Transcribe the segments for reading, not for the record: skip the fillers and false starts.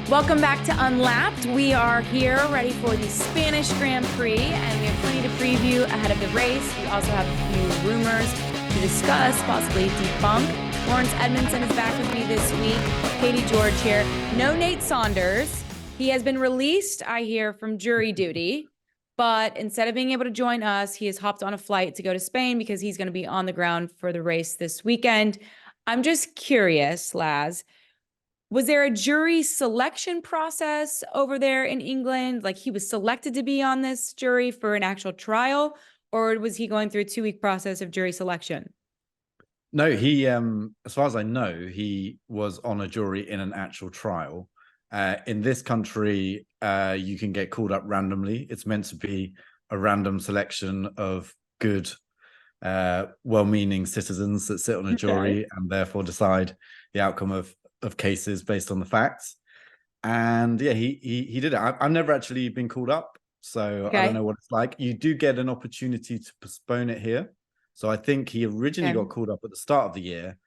Welcome back to Unlapped. We are here ready for the Spanish Grand Prix, and we have plenty to preview ahead of the race. We also have a few rumors to discuss, possibly debunk. Laurence Edmondson is back with me this week. Katie George here. No Nate Saunders. He has been released, I hear, from jury duty, but instead of being able to join us, he has hopped on a flight to go to Spain because he's going to be on the ground for the race this weekend. I'm just curious, Laz. Was there a jury selection process over there in England? Like he was selected to be on this jury for an actual trial, or was he going through a 2-week process of jury selection? No, he, as far as I know, he was on a jury in an actual trial. In this country, you can get called up randomly. It's meant to be a random selection of good, well-meaning citizens that sit on a jury and therefore decide the outcome of cases based on the facts. And yeah, he did it. I've never actually been called up, so I don't know what it's like. You do get an opportunity to postpone it here. So I think he originally got called up at the start of the year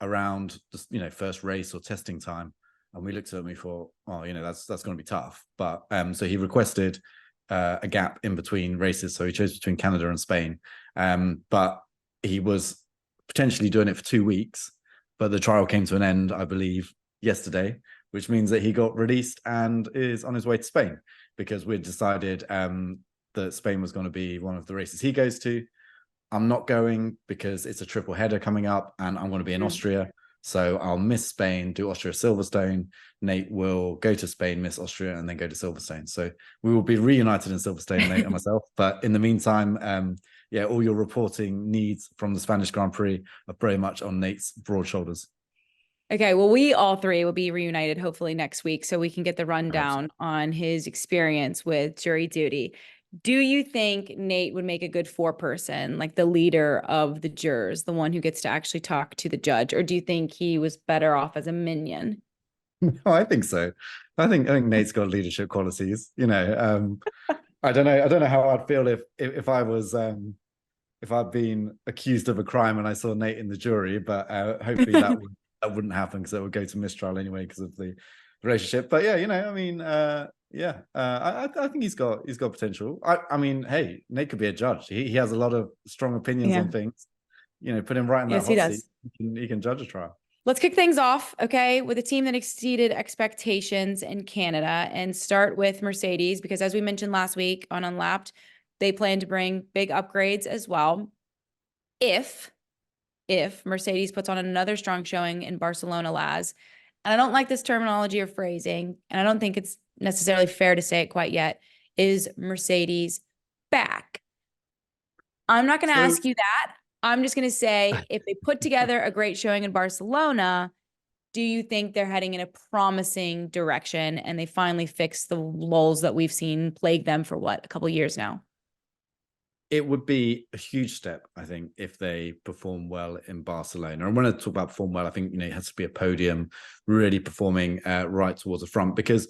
around the first race or testing time. And we looked at him and we thought, oh, that's going to be tough. But so he requested a gap in between races. So he chose between Canada and Spain. But he was potentially doing it for 2 weeks. But the trial came to an end, I believe, yesterday, which means that he got released and is on his way to Spain because we'd decided that Spain was going to be one of the races he goes to. I'm not going because it's a triple header coming up and I'm going to be in Austria. So I'll miss Spain, do Austria Silverstone. Nate will go to Spain, miss Austria, and then go to Silverstone. So we will be reunited in Silverstone, Nate and myself. But in the meantime, all your reporting needs from the Spanish Grand Prix are very much on Nate's broad shoulders. Okay, well, we all three will be reunited hopefully next week so we can get the rundown on his experience with jury duty. Do you think Nate would make a good foreperson, like the leader of the jurors, the one who gets to actually talk to the judge? Or do you think he was better off as a minion? No, I think so. I think Nate's got leadership qualities. I don't know how I'd feel if I was if I'd been accused of a crime and I saw Nate in the jury, but hopefully that wouldn't happen because it would go to mistrial anyway because of the relationship. But yeah, I think he's got potential. I mean, hey, Nate could be a judge. He has a lot of strong opinions on things. Put him right in that hot seat. He can judge a trial. Let's kick things off, okay, with a team that exceeded expectations in Canada and start with Mercedes, because as we mentioned last week on Unlapped, they plan to bring big upgrades as well. If Mercedes puts on another strong showing in Barcelona, Laz, and I don't like this terminology or phrasing, and I don't think it's necessarily fair to say it quite yet, is Mercedes back? I'm not going to ask you that. I'm just going to say, if they put together a great showing in Barcelona, do you think they're heading in a promising direction and they finally fix the lulls that we've seen plague them for a couple of years now? It would be a huge step, I think, if they perform well in Barcelona. And when I talk about perform well, I think, it has to be a podium, really performing right towards the front, because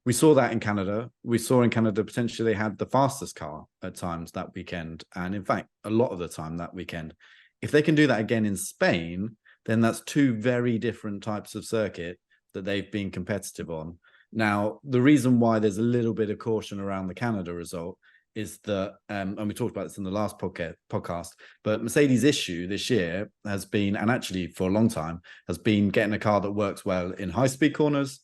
we saw that in Canada. We saw in Canada, potentially they had the fastest car at times that weekend. And in fact, a lot of the time that weekend. If they can do that again in Spain, then that's two very different types of circuit that they've been competitive on. Now, the reason why there's a little bit of caution around the Canada result is that, and we talked about this in the last podcast, but Mercedes' issue this year has been, and actually for a long time, has been getting a car that works well in high-speed corners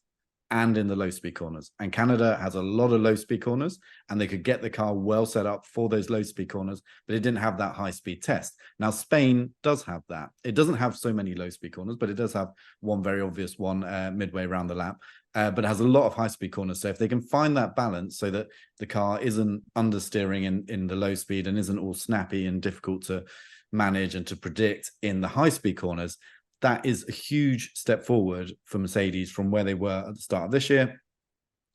and in the low-speed corners. And Canada has a lot of low-speed corners, and they could get the car well set up for those low-speed corners, but it didn't have that high-speed test. Now, Spain does have that. It doesn't have so many low-speed corners, but it does have one very obvious one midway around the lap. But it has a lot of high-speed corners. So if they can find that balance so that the car isn't understeering in the low speed and isn't all snappy and difficult to manage and to predict in the high-speed corners, that is a huge step forward for Mercedes from where they were at the start of this year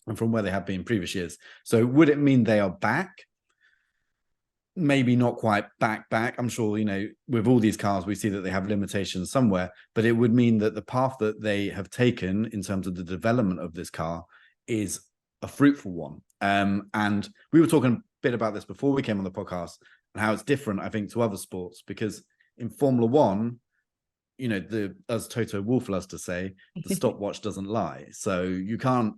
and from where they have been in previous years. So would it mean they are back? Maybe not quite back. I'm sure, with all these cars, we see that they have limitations somewhere, but it would mean that the path that they have taken in terms of the development of this car is a fruitful one. And we were talking a bit about this before we came on the podcast and how it's different, I think, to other sports, because in Formula One, as Toto Wolff loves to say, the stopwatch doesn't lie. So you can't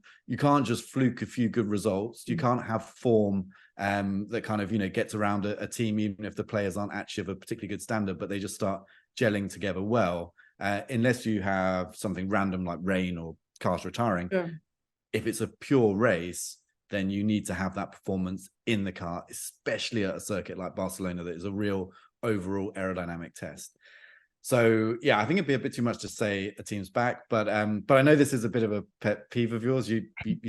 just fluke a few good results. You can't have form that kind of, gets around a team, even if the players aren't actually of a particularly good standard, but they just start gelling together well, unless you have something random like rain or cars retiring. Sure. If it's a pure race, then you need to have that performance in the car, especially at a circuit like Barcelona that is a real overall aerodynamic test. So yeah, I think it'd be a bit too much to say a team's back, but I know this is a bit of a pet peeve of yours. You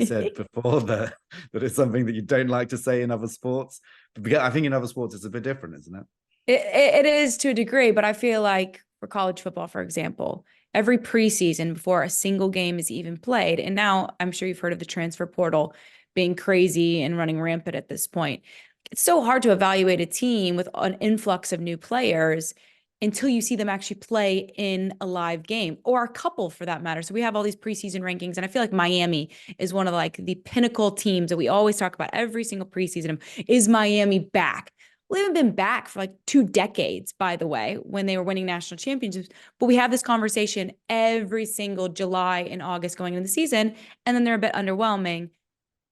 said before that it's something that you don't like to say in other sports, but I think in other sports it's a bit different, isn't it? It is to a degree, but I feel like for college football, for example, every preseason before a single game is even played, and now I'm sure you've heard of the transfer portal being crazy and running rampant at this point. It's so hard to evaluate a team with an influx of new players until you see them actually play in a live game, or a couple for that matter. So we have all these preseason rankings, and I feel like Miami is one of like the pinnacle teams that we always talk about every single preseason. Is Miami back? We haven't been back for like 2 decades, by the way, when they were winning national championships. But we have this conversation every single July and August going into the season, and then they're a bit underwhelming.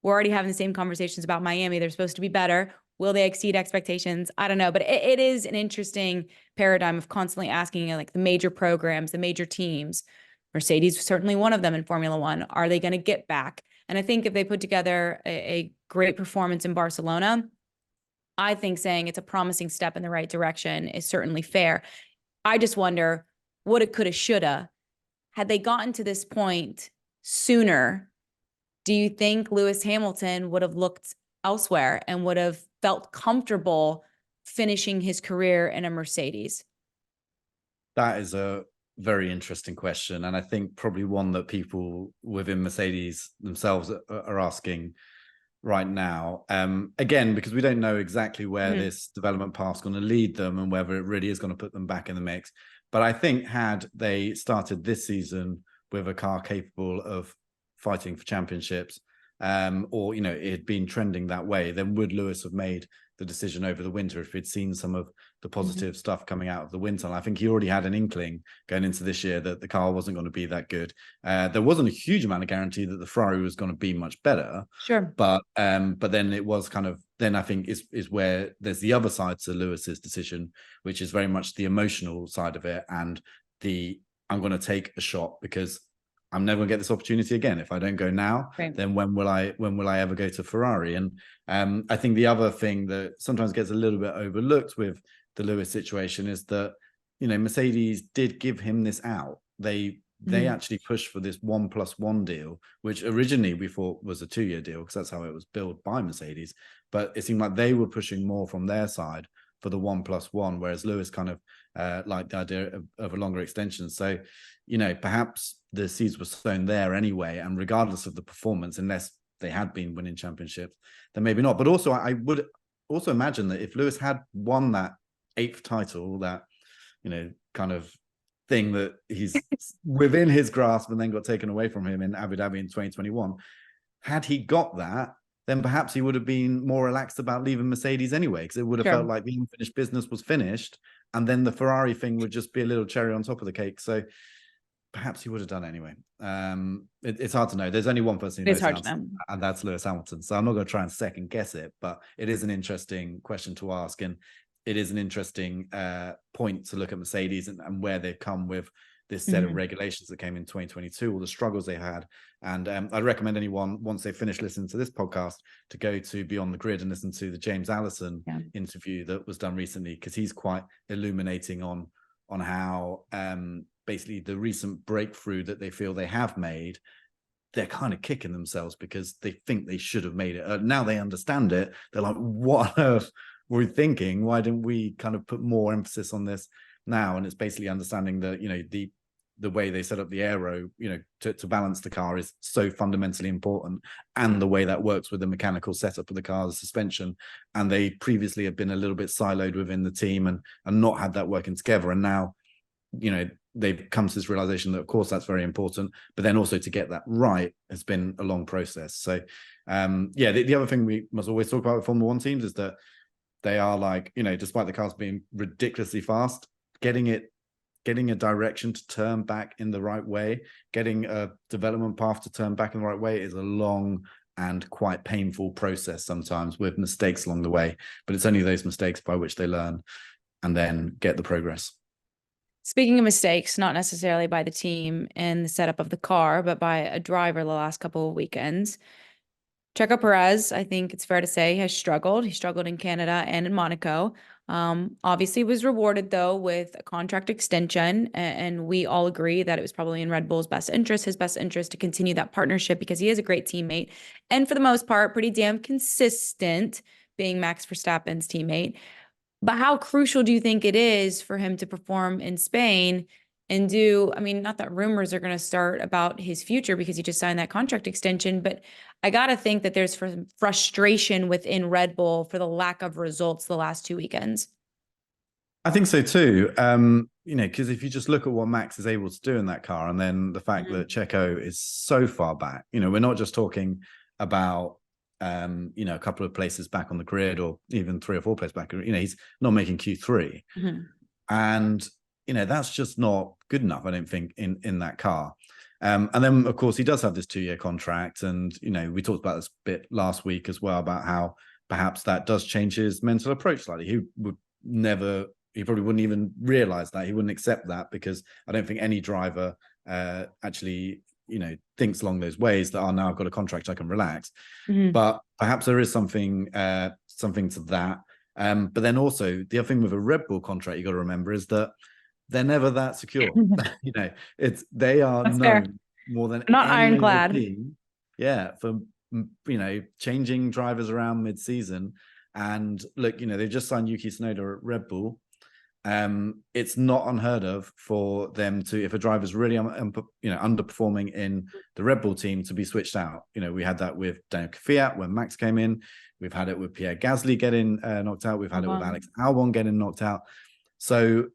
We're already having the same conversations about Miami. They're supposed to be better. Will they exceed expectations? I don't know, but it is an interesting paradigm of constantly asking like the major programs, the major teams. Mercedes was certainly one of them in Formula One. Are they going to get back? And I think if they put together a great performance in Barcelona, I think saying it's a promising step in the right direction is certainly fair. I just wonder what it coulda, shoulda. Had they gotten to this point sooner, do you think Lewis Hamilton would have looked elsewhere and would have felt comfortable finishing his career in a Mercedes? That is a very interesting question, and I think probably one that people within Mercedes themselves are asking right now. Again, because we don't know exactly where this development path is going to lead them and whether it really is going to put them back in the mix. But I think had they started this season with a car capable of fighting for championships, or it had been trending that way, then would Lewis have made the decision over the winter if he'd seen some of the positive stuff coming out of the winter? And I think he already had an inkling going into this year that the car wasn't going to be that good. There wasn't a huge amount of guarantee that the Ferrari was going to be much better. Sure. But then it was kind of, then I think is where there's the other side to Lewis's decision, which is very much the emotional side of it, and I'm going to take a shot because I'm never going to get this opportunity again. If I don't go now, then when will I ever go to Ferrari? And I think the other thing that sometimes gets a little bit overlooked with the Lewis situation is that, Mercedes did give him this out. They actually pushed for this 1+1 deal, which originally we thought was a 2-year deal because that's how it was billed by Mercedes. But it seemed like they were pushing more from their side for the 1+1, whereas Lewis kind of liked the idea of a longer extension. So, perhaps the seeds were sown there anyway, and regardless of the performance, unless they had been winning championships, then maybe not. But also, I would also imagine that if Lewis had won that 8th title, that, kind of thing that he's within his grasp and then got taken away from him in Abu Dhabi in 2021, had he got that, then perhaps he would have been more relaxed about leaving Mercedes anyway, because it would have felt like the unfinished business was finished, and then the Ferrari thing would just be a little cherry on top of the cake. So perhaps he would have done it anyway. It's hard to know. There's only one person who knows, and that's Lewis Hamilton. So I'm not going to try and second guess it, but it is an interesting question to ask, and it is an interesting point to look at Mercedes and where they've come with this set of regulations that came in 2022, all the struggles they had. And I'd recommend anyone, once they finish listening to this podcast, to go to Beyond the Grid and listen to the James Allison interview that was done recently, because he's quite illuminating on how basically the recent breakthrough that they feel they have made, they're kind of kicking themselves because they think they should have made it. Now they understand it. They're like, what on earth were we thinking? Why didn't we kind of put more emphasis on this now? And it's basically understanding that, the way they set up the aero, to balance the car is so fundamentally important, and the way that works with the mechanical setup of the car, the suspension. And they previously have been a little bit siloed within the team and not had that working together. And now, they've come to this realization that, of course, that's very important, but then also to get that right has been a long process. So, the other thing we must always talk about with Formula One teams is that they are like, despite the cars being ridiculously fast, getting it getting a direction to turn back in the right way, getting a development path to turn back in the right way is a long and quite painful process sometimes, with mistakes along the way. But it's only those mistakes by which they learn and then get the progress. Speaking of mistakes, not necessarily by the team and the setup of the car, but by a driver the last couple of weekends. Checo Perez, I think it's fair to say, has struggled. He struggled in Canada and in Monaco. Obviously was rewarded, though, with a contract extension. And we all agree that it was probably in Red Bull's best interest, his best interest, to continue that partnership because he is a great teammate. And for the most part, pretty damn consistent, being Max Verstappen's teammate. But how crucial do you think it is for him to perform in Spain and do, I mean, not that rumors are going to start about his future because he just signed that contract extension, but I got to think that there's frustration within Red Bull for the lack of results the last 2 weekends. I think so too. Because if you just look at what Max is able to do in that car, and then the fact that Checo is so far back, we're not just talking about a couple of places back on the grid, or even 3 or 4 places back. He's not making Q3, and that's just not good enough, I don't think, in that car. And then, of course, he does have this 2-year contract, and we talked about this bit last week as well about how perhaps that does change his mental approach slightly. He probably wouldn't even realize that. He wouldn't accept that, because I don't think any driver actually thinks along those ways, that now I've got a contract, I can relax. But perhaps there is something to that. But then also the other thing with a Red Bull contract you got to remember is that they're never that secure. They are That's known fair. more than Not any ironclad. team, for changing drivers around mid-season. And look, they've just signed Yuki Tsunoda at Red Bull. It's not unheard of for them to, if a driver's really underperforming in the Red Bull team, to be switched out. We had that with Daniel Kvyat when Max came in. We've had it with Pierre Gasly getting knocked out. We've had it with Alex Albon getting knocked out. So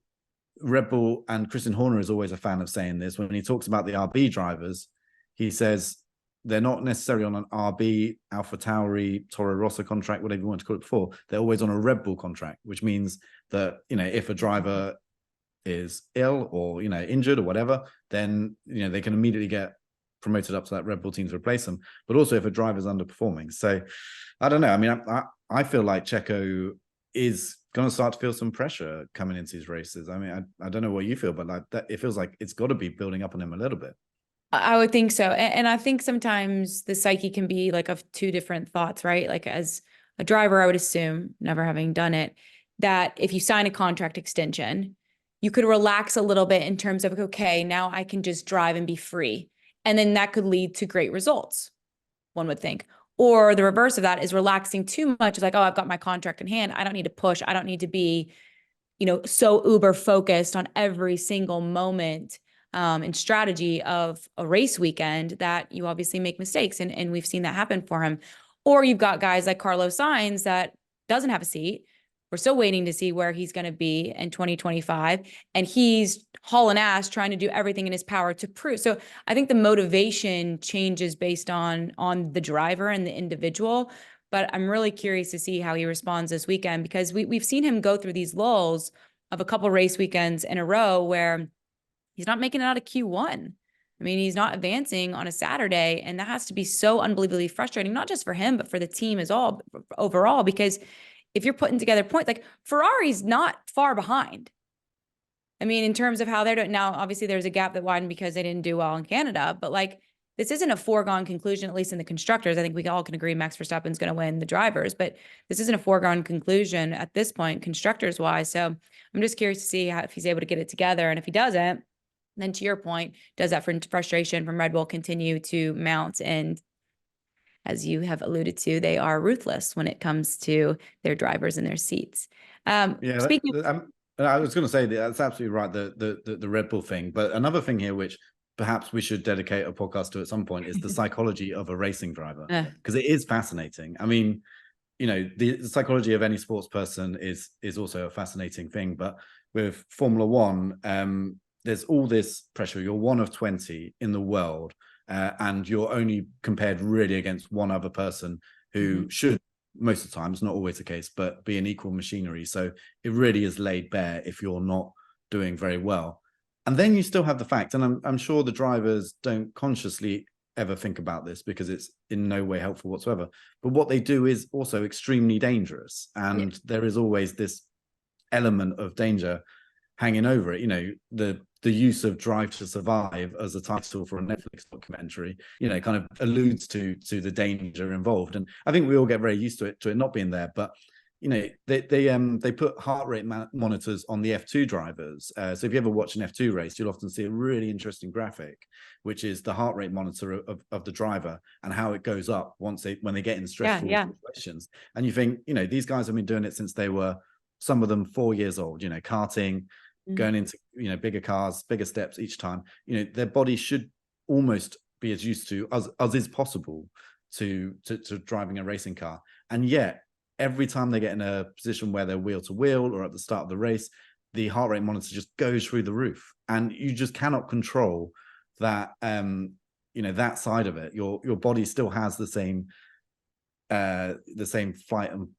Red Bull, and Christian Horner is always a fan of saying this, when he talks about the RB drivers, he says they're not necessarily on an RB, AlphaTauri, Toro Rosso contract, whatever you want to call it before. They're always on a Red Bull contract, which means that, if a driver is ill or, injured or whatever, then, they can immediately get promoted up to that Red Bull team to replace them. But also if a driver's underperforming. So I don't know. I mean, I feel like Checo is going to start to feel some pressure coming into these races. I mean, I don't know what you feel, but like that, it feels like it's got to be building up on him a little bit. I would think so. And I think sometimes the psyche can be like of 2 different thoughts, right? Like as a driver, I would assume, never having done it, that if you sign a contract extension, you could relax a little bit in terms of, okay, now I can just drive and be free. And then that could lead to great results, one would think. Or the reverse of that is relaxing too much. It's like, oh, I've got my contract in hand. I don't need to push. I don't need to be, so uber focused on every single moment and strategy of a race weekend that you obviously make mistakes. And we've seen that happen for him. Or you've got guys like Carlos Sainz that doesn't have a seat. We're still waiting to see where he's going to be in 2025. And he's hauling ass, trying to do everything in his power to prove. So I think the motivation changes based on the driver and the individual. But I'm really curious to see how he responds this weekend, because we've seen him go through these lulls of a couple race weekends in a row where he's not making it out of Q1. I mean, he's not advancing on a Saturday, and that has to be so unbelievably frustrating, not just for him, but for the team as all overall, because if you're putting together points, like Ferrari's not far behind. I mean, in terms of how they're doing now, obviously there's a gap that widened because they didn't do well in Canada, but like, this isn't a foregone conclusion, at least in the constructors. I think we all can agree Max Verstappen's going to win the drivers, but this isn't a foregone conclusion at this point, constructors wise. So I'm just curious to see if he's able to get it together. And if he doesn't, then to your point, does that frustration from Red Bull continue to mount? And as you have alluded to, they are ruthless when it comes to their drivers and their seats. Speaking I was going to say that's absolutely right, the Red Bull thing. But another thing here, which perhaps we should dedicate a podcast to at some point, is the psychology of a racing driver, because it is fascinating. I mean, the psychology of any sports person is also a fascinating thing. But with Formula One, there's all this pressure. You're one of 20 in the world, and you're only compared really against one other person who should, most of the time, it's not always the case, but be an equal machinery. So it really is laid bare if you're not doing very well. And then you still have the fact, and I'm sure the drivers don't consciously ever think about this because it's in no way helpful whatsoever. But what they do is also extremely dangerous. And there is always this element of danger hanging over it. You know, the use of Drive to Survive as a title for a Netflix documentary, you know, kind of alludes to the danger involved. And I think we all get very used to it not being there. But you know, they put heart rate monitors on the F2 drivers. So if you ever watch an F2 race, you'll often see a really interesting graphic, which is the heart rate monitor of the driver and how it goes up when they get in stressful situations. And you think, you know, these guys have been doing it since they were, some of them 4 years old, you know, karting, going into, you know, bigger cars, bigger steps each time. You know, their body should almost be as used to as is possible to driving a racing car. And yet, every time they get in a position where they're wheel to wheel or at the start of the race, the heart rate monitor just goes through the roof, and you just cannot control that. You know, that side of it. Your body still has the same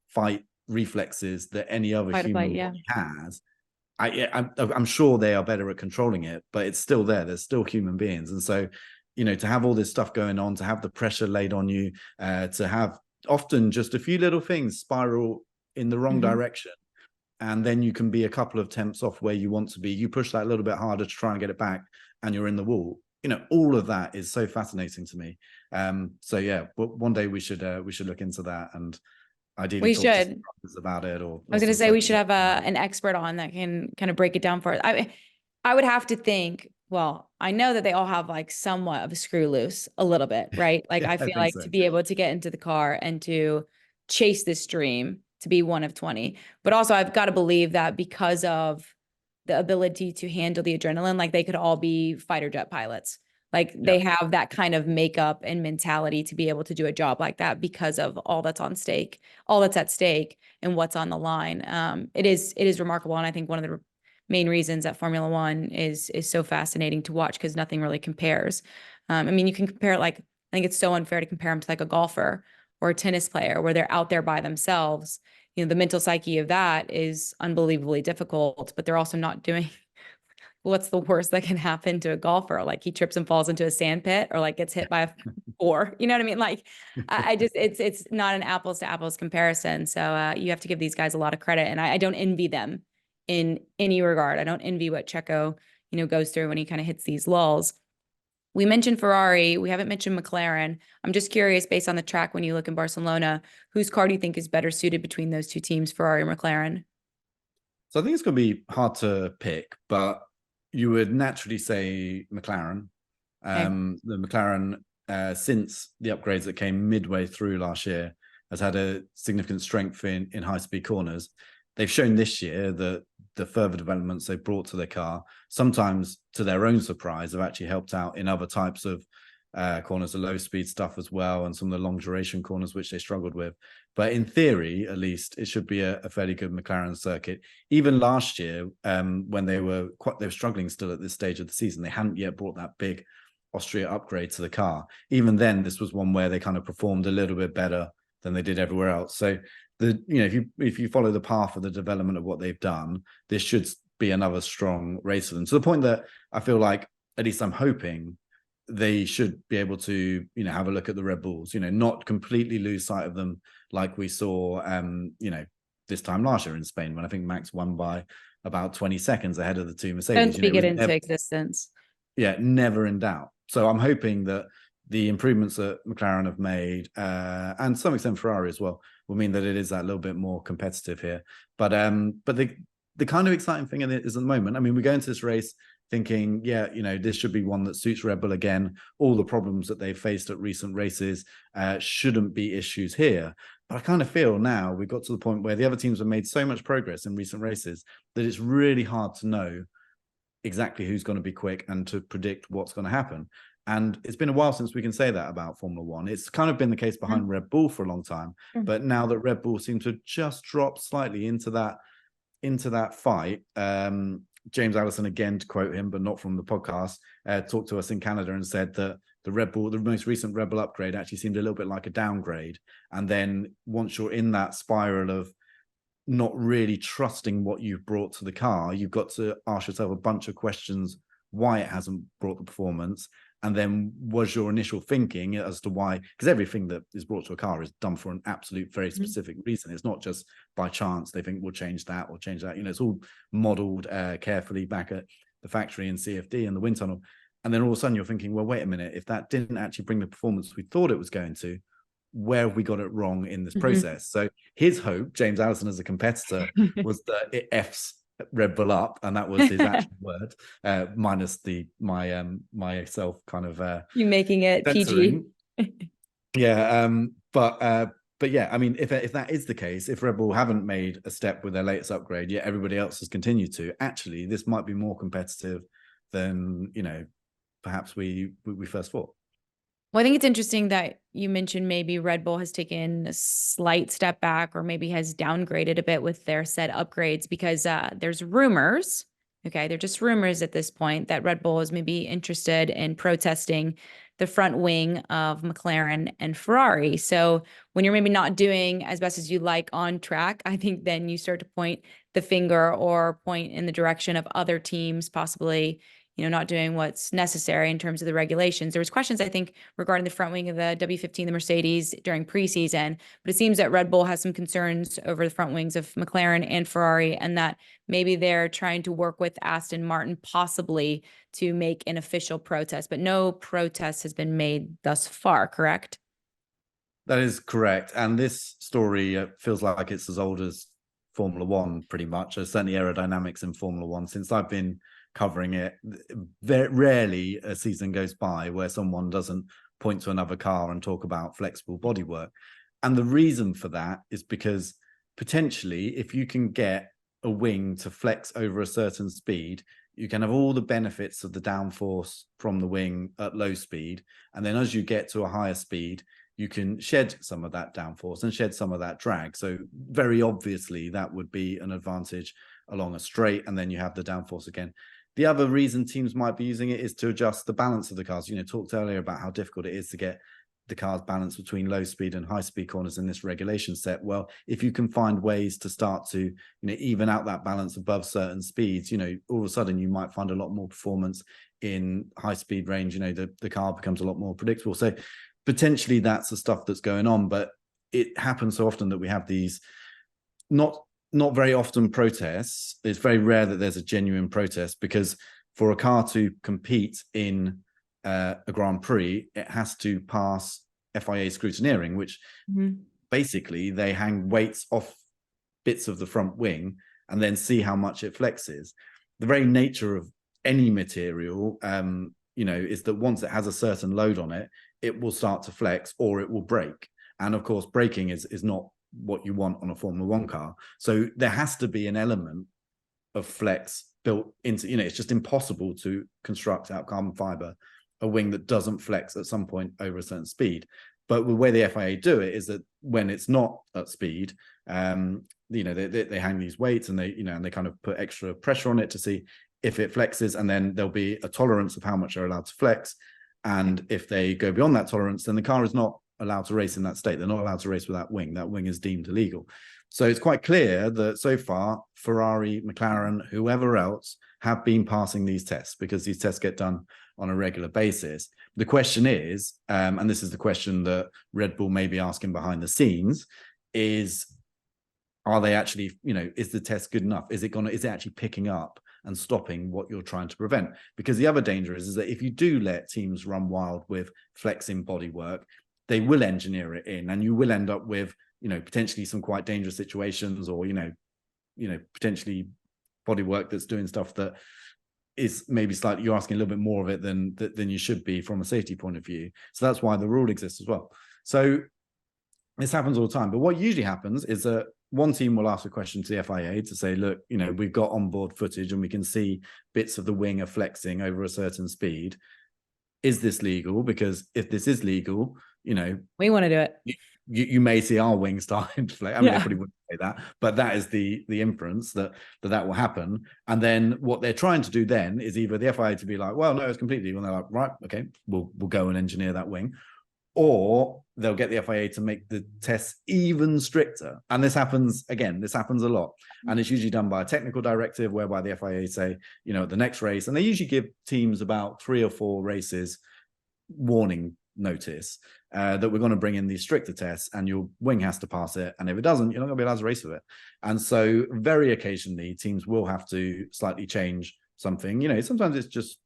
fight reflexes that any other human body has. I'm sure they are better at controlling it, but it's still there. There's still human beings, and so, you know, to have all this stuff going on, to have the pressure laid on you, to have often just a few little things spiral in the wrong direction, and then you can be a couple of tenths off where you want to be. You push that a little bit harder to try and get it back, and you're in the wall. You know, all of that is so fascinating to me. So yeah, one day we should look into that, and ideally we should about it. Or I was going to say we should have an expert on that can kind of break it down for us. I would have to think. Well, I know that they all have like somewhat of a screw loose a little bit, right? Like I feel like to be able to get into the car and to chase this dream to be one of 20, but also I've got to believe that because of the ability to handle the adrenaline, like they could all be fighter jet pilots. Like they have that kind of makeup and mentality to be able to do a job like that because of all that's at stake and what's on the line. It is remarkable. And I think one of the main reasons that Formula One is so fascinating to watch, because nothing really compares. I mean, you can compare it, like, I think it's so unfair to compare them to like a golfer or a tennis player where they're out there by themselves. You know, the mental psyche of that is unbelievably difficult, but they're also not doing what's the worst that can happen to a golfer? Like he trips and falls into a sand pit or like gets hit by a four, you know what I mean? Like I just, it's not an apples to apples comparison. So you have to give these guys a lot of credit, and I don't envy them in any regard. I don't envy what Checo, you know, goes through when he kind of hits these lulls. We mentioned Ferrari. We haven't mentioned McLaren. I'm just curious, based on the track, when you look in Barcelona, whose car do you think is better suited between those two teams, Ferrari and McLaren? So I think it's going to be hard to pick, but you would naturally say McLaren. The McLaren, since the upgrades that came midway through last year, has had a significant strength in high-speed corners. They've shown this year that the further developments they've brought to their car, sometimes to their own surprise, have actually helped out in other types of corners, the low-speed stuff as well, and some of the long-duration corners, which they struggled with. But in theory, at least, it should be a fairly good McLaren circuit. Even last year, when they were struggling still at this stage of the season, they hadn't yet brought that big Austria upgrade to the car. Even then, this was one where they kind of performed a little bit better than they did everywhere else. So if you follow the path of the development of what they've done, this should be another strong race for them. To the point that I feel like, at least I'm hoping, they should be able to, you know, have a look at the Red Bulls, you know, not completely lose sight of them like we saw, you know, this time last year in Spain, when I think Max won by about 20 seconds ahead of the two Mercedes. Don't speak it into existence. Yeah, never in doubt. So I'm hoping that the improvements that McLaren have made, and to some extent Ferrari as well, will mean that it is that little bit more competitive here. But the kind of exciting thing is at the moment, I mean, we go into this race thinking, yeah, you know, this should be one that suits Red Bull again. All the problems that they've faced at recent races shouldn't be issues here. But I kind of feel now we've got to the point where the other teams have made so much progress in recent races that it's really hard to know exactly who's going to be quick and to predict what's going to happen. And it's been a while since we can say that about Formula One. It's kind of been the case behind Red Bull for a long time. But now that Red Bull seems to just drop slightly into that fight, James Allison, again, to quote him, but not from the podcast, talked to us in Canada and said that the most recent Red Bull upgrade actually seemed a little bit like a downgrade. And then once you're in that spiral of not really trusting what you've brought to the car, you've got to ask yourself a bunch of questions why it hasn't brought the performance. And then was your initial thinking as to why, because everything that is brought to a car is done for an absolute very specific reason. It's not just by chance they think we'll change that or change that. It's all modeled carefully back at the factory in CFD and the wind tunnel. And then all of a sudden you're thinking, well, wait a minute, if that didn't actually bring the performance we thought it was going to, where have we got it wrong in this process? So his hope, James Allison as a competitor, was that it F's Red Bull up, and that was his actual word, minus myself kind of you making it censoring. PG. Yeah, but yeah, I mean, if that is the case, if Red Bull haven't made a step with their latest upgrade, yet everybody else has continued to, actually, this might be more competitive than perhaps we first thought. Well, I think it's interesting that you mentioned maybe Red Bull has taken a slight step back or maybe has downgraded a bit with their said upgrades, because there's rumors, okay, they're just rumors at this point, that Red Bull is maybe interested in protesting the front wing of McLaren and Ferrari. So when you're maybe not doing as best as you like on track, I think then you start to point the finger or point in the direction of other teams possibly not doing what's necessary in terms of the regulations. There was questions, I think, regarding the front wing of the W15, the Mercedes, during preseason, but it seems that Red Bull has some concerns over the front wings of McLaren and Ferrari, and that maybe they're trying to work with Aston Martin possibly to make an official protest, but no protest has been made thus far, correct? That is correct. And this story feels like it's as old as Formula One, pretty much. There's certainly aerodynamics in Formula One. Since I've been covering it, very rarely a season goes by where someone doesn't point to another car and talk about flexible bodywork. And the reason for that is because potentially, if you can get a wing to flex over a certain speed, you can have all the benefits of the downforce from the wing at low speed. And then as you get to a higher speed, you can shed some of that downforce and shed some of that drag. So very obviously that would be an advantage along a straight, and then you have the downforce again. The other reason teams might be using it is to adjust the balance of the cars. Talked earlier about how difficult it is to get the car's balance between low speed and high speed corners in this regulation set. Well, if you can find ways to start to even out that balance above certain speeds, all of a sudden you might find a lot more performance in high speed range. The car becomes a lot more predictable. So potentially that's the stuff that's going on, but it happens so often that we have these not very often protests. It's very rare that there's a genuine protest, because for a car to compete in a Grand Prix, it has to pass FIA scrutineering, which basically they hang weights off bits of the front wing and then see how much it flexes. The very nature of any material, is that once it has a certain load on it, it will start to flex or it will break. And of course, braking is not what you want on a Formula One car. So there has to be an element of flex built into, it's just impossible to construct out carbon fiber a wing that doesn't flex at some point over a certain speed. But the way the FIA do it is that when it's not at speed, they hang these weights and they kind of put extra pressure on it to see if it flexes, and then there'll be a tolerance of how much they're allowed to flex. And if they go beyond that tolerance, then the car is not allowed to race in that state. They're not allowed to race with that wing. That wing is deemed illegal. So it's quite clear that so far, Ferrari, McLaren, whoever else have been passing these tests, because these tests get done on a regular basis. The question is, and this is the question that Red Bull may be asking behind the scenes, is, are they actually, is the test good enough? Is it actually picking up and stopping what you're trying to prevent? Because the other danger is that if you do let teams run wild with flexing bodywork, they will engineer it in, and you will end up with, potentially some quite dangerous situations, or, potentially bodywork that's doing stuff that is maybe slightly, you're asking a little bit more of it than you should be from a safety point of view. So that's why the rule exists as well. So this happens all the time. But what usually happens is that one team will ask a question to the FIA to say, look, we've got onboard footage and we can see bits of the wing are flexing over a certain speed. Is this legal? Because if this is legal, we want to do it. You may see our wing starting to flex. I mean, I probably wouldn't say that, but that is the inference that will happen. And then what they're trying to do then is either the FIA to be like, well, no, it's completely legal. And they're like, right, okay, we'll go and engineer that wing. or they'll get the FIA to make the tests even stricter. And this happens a lot. And it's usually done by a technical directive whereby the FIA say, at the next race, and they usually give teams about 3 or 4 races warning notice that we're going to bring in these stricter tests and your wing has to pass it. And if it doesn't, you're not going to be allowed to race with it. And so very occasionally teams will have to slightly change something. Sometimes it's just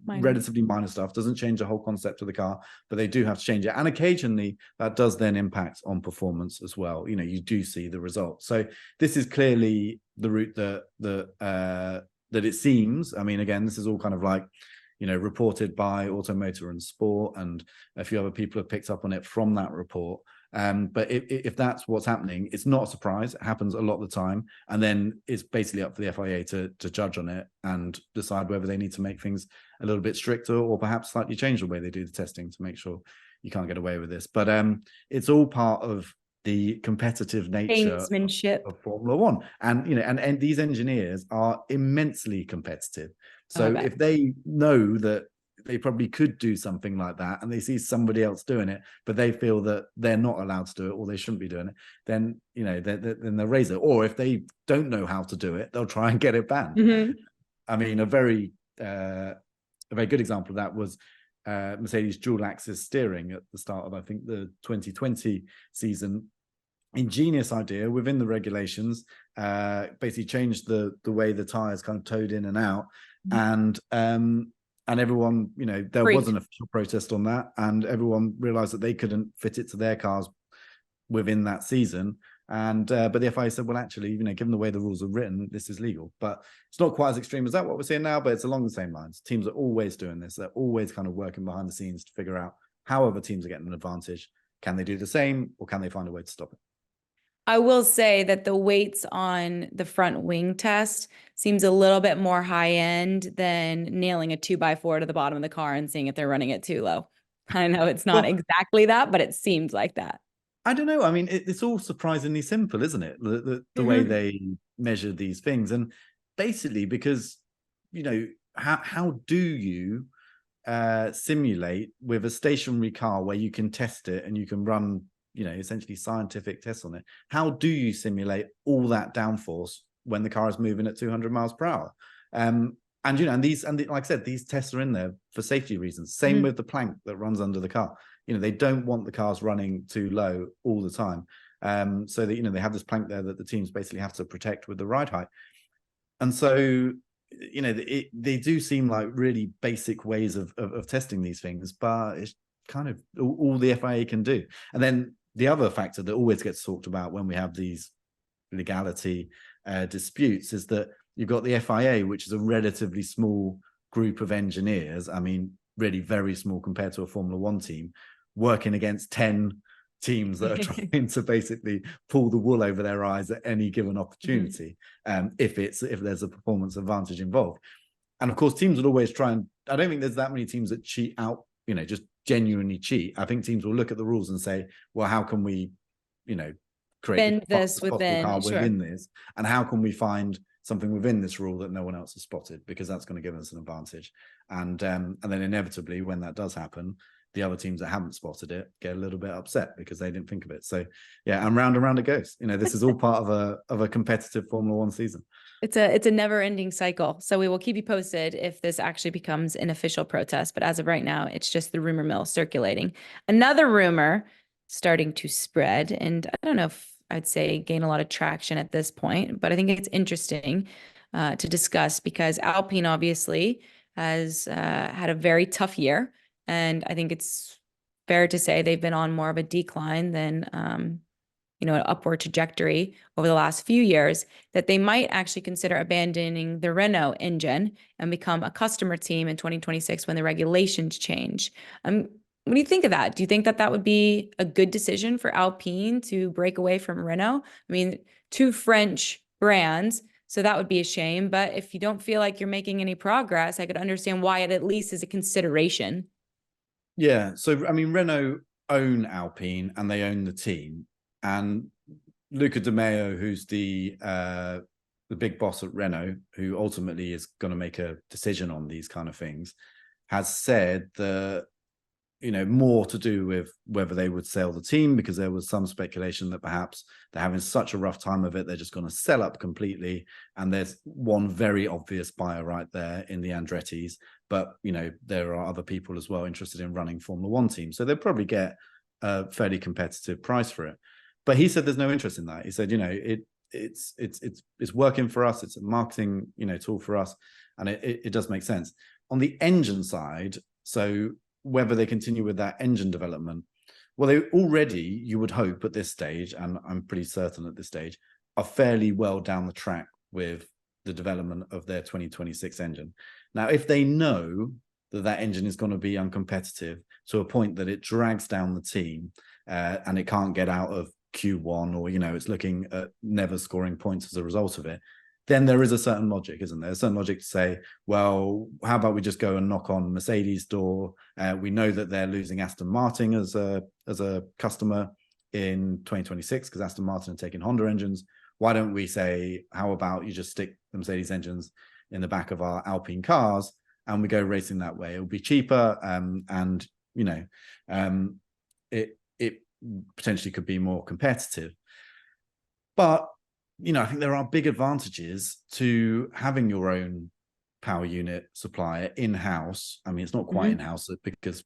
relatively minor stuff, doesn't change the whole concept of the car, but they do have to change it. And occasionally that does then impact on performance as well. You do see the results. So this is clearly the route that it seems. I mean, again, this is all kind of like, reported by Automotor and Sport, and a few other people have picked up on it from that report. But if that's what's happening, it's not a surprise. It happens a lot of the time. And then it's basically up for the FIA to judge on it and decide whether they need to make things a little bit stricter or perhaps slightly change the way they do the testing to make sure you can't get away with this. But it's all part of the competitive nature of Formula One. And, and these engineers are immensely competitive. So if they know that they probably could do something like that and they see somebody else doing it, but they feel that they're not allowed to do it or they shouldn't be doing it, then, then they'll raise it. Or if they don't know how to do it, they'll try and get it banned. Mm-hmm. I mean, a very good example of that was Mercedes dual axis steering at the start of, I think, the 2020 season. Ingenious idea within the regulations, basically changed the way the tires kind of towed in and out. Mm-hmm. And everyone, there was an official protest on that, and everyone realized that they couldn't fit it to their cars within that season. And but the FIA said, well, actually, given the way the rules are written, this is legal. But it's not quite as extreme as that, what we're seeing now, but it's along the same lines. Teams are always doing this. They're always kind of working behind the scenes to figure out how other teams are getting an advantage. Can they do the same, or can they find a way to stop it? I will say that the weights on the front wing test seems a little bit more high end than nailing a 2x4 to the bottom of the car and seeing if they're running it too low. I know it's not exactly that, but it seems like that. I don't know. I mean, it's all surprisingly simple, isn't it? The mm-hmm. way they measure these things. And basically, because, how do you simulate with a stationary car where you can test it and you can run essentially scientific tests on it? How do you simulate all that downforce when the car is moving at 200 miles per hour? And like I said, these tests are in there for safety reasons. Same with the plank that runs under the car. They don't want the cars running too low all the time. So that, they have this plank there that the teams basically have to protect with the ride height. And so, they do seem like really basic ways of testing these things, but it's kind of all the FIA can do. And then the other factor that always gets talked about when we have these legality disputes is that you've got the FIA, which is a relatively small group of engineers. I mean, really very small compared to a Formula One team, working against 10 teams that are trying to basically pull the wool over their eyes at any given opportunity, if there's a performance advantage involved. And of course, teams would always try and, I don't think there's that many teams that cheat out, just genuinely cheat. I think teams will look at the rules and say, well, how can we, create this within this, and how can we find something within this rule that no one else has spotted, because that's going to give us an advantage. And then inevitably, when that does happen, the other teams that haven't spotted it get a little bit upset because they didn't think of it. So yeah, and round it goes. This is all part of a competitive Formula One season. It's a never-ending cycle. So we will keep you posted if this actually becomes an official protest. But as of right now, it's just the rumor mill circulating. Another rumor starting to spread, and I don't know if I'd say gain a lot of traction at this point, but I think it's interesting to discuss, because Alpine obviously has had a very tough year. And I think it's fair to say they've been on more of a decline than, an upward trajectory over the last few years, that they might actually consider abandoning the Renault engine and become a customer team in 2026 when the regulations change. What do you think of that? Do you think that that would be a good decision for Alpine to break away from Renault? I mean, 2 French brands, so that would be a shame. But if you don't feel like you're making any progress, I could understand why it at least is a consideration. Yeah. So, I mean, Renault own Alpine and they own the team. And Luca Di Maio, who's the big boss at Renault, who ultimately is going to make a decision on these kind of things, has said that, more to do with whether they would sell the team, because there was some speculation that perhaps they're having such a rough time of it, they're just going to sell up completely. And there's one very obvious buyer right there in the Andrettis. But, there are other people as well interested in running Formula One teams. So they'll probably get a fairly competitive price for it. But he said there's no interest in that. He said, it's working for us. It's a marketing, tool for us. And it does make sense. On the engine side, so whether they continue with that engine development, well, they already, you would hope at this stage, and I'm pretty certain at this stage, are fairly well down the track with the development of their 2026 engine. Now, if they know that engine is going to be uncompetitive to a point that it drags down the team and it can't get out of Q1, or, it's looking at never scoring points as a result of it, then there is a certain logic, isn't there? A certain logic to say, well, how about we just go and knock on Mercedes' door? We know that they're losing Aston Martin as a customer in 2026 because Aston Martin are taking Honda engines. Why don't we say, how about you just stick the Mercedes engines in the back of our Alpine cars and we go racing that way? It'll be cheaper, and it potentially could be more competitive. But I think there are big advantages to having your own power unit supplier in-house. I mean, it's not quite in-house because